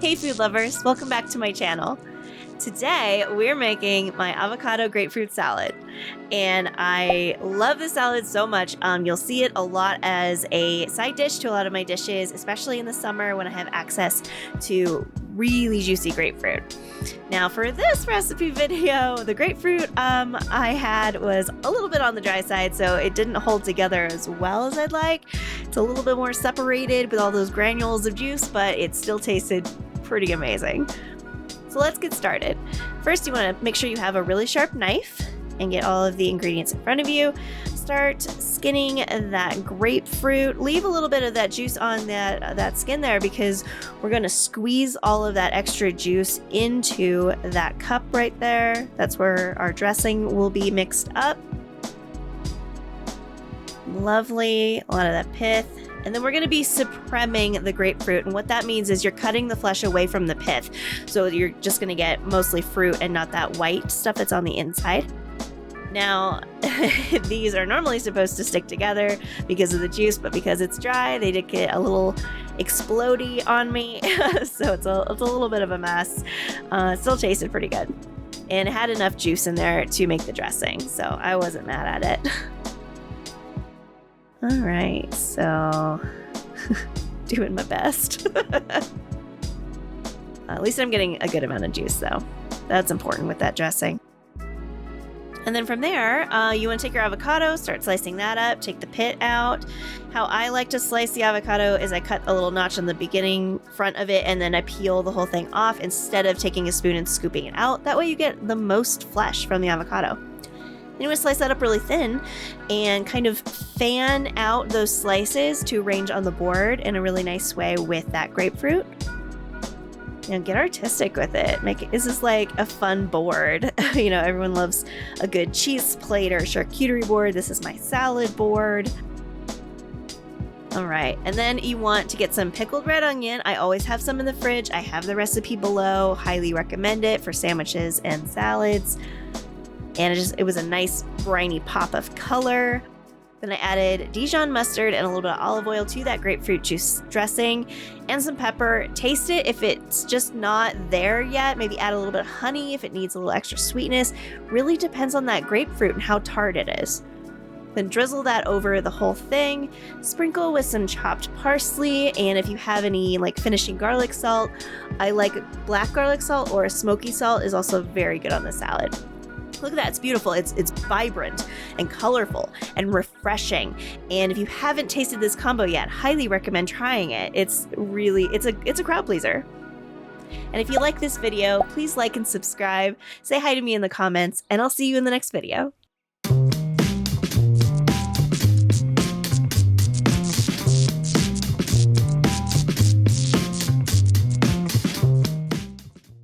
Hey food lovers, welcome back to my channel. Today we're making my avocado grapefruit salad, and I love this salad so much. You'll see it a lot as a side dish to a lot of my dishes, especially in the summer when I have access to really juicy grapefruit. Now for this recipe video, the grapefruit I had was a little bit on the dry side, so it didn't hold together as well as I'd like. It's a little bit more separated with all those granules of juice, but it still tasted pretty amazing. So let's get started. First, you want to make sure you have a really sharp knife and get all of the ingredients in front of you. Start skinning that grapefruit. Leave a little bit of that juice on that skin there because we're going to squeeze all of that extra juice into that cup right there. That's where our dressing will be mixed up. Lovely, a lot of that pith. And then we're going to be supreming the grapefruit. And what that means is you're cutting the flesh away from the pith. So you're just going to get mostly fruit and not that white stuff that's on the inside. Now, these are normally supposed to stick together because of the juice, but because it's dry, they did get a little explodey on me. So it's a little bit of a mess. Still tasted pretty good. And it had enough juice in there to make the dressing. So I wasn't mad at it. All right, so doing my best. At least I'm getting a good amount of juice though. That's important with that dressing. And then from there, you want to take your avocado, start slicing that up, take the pit out. How I like to slice the avocado is I cut a little notch on the beginning front of it and then I peel the whole thing off instead of taking a spoon and scooping it out. That way you get the most flesh from the avocado. Then you want to slice that up really thin and kind of fan out those slices to arrange on the board in a really nice way with that grapefruit. And get artistic with it. This is like a fun board. You know, everyone loves a good cheese plate or charcuterie board. This is my salad board. All right, and then you want to get some pickled red onion. I always have some in the fridge. I have the recipe below. Highly recommend it for sandwiches and salads. And it was a nice briny pop of color. Then I added Dijon mustard and a little bit of olive oil to that grapefruit juice dressing and some pepper. Taste it if it's just not there yet. Maybe add a little bit of honey if it needs a little extra sweetness. Really depends on that grapefruit and how tart it is. Then drizzle that over the whole thing. Sprinkle with some chopped parsley, and if you have any like finishing garlic salt, I like black garlic salt or a smoky salt is also very good on the salad. Look at that, it's beautiful. It's vibrant and colorful and refreshing. And if you haven't tasted this combo yet, highly recommend trying it. It's a crowd pleaser. And if you like this video, please like and subscribe. Say hi to me in the comments, and I'll see you in the next video.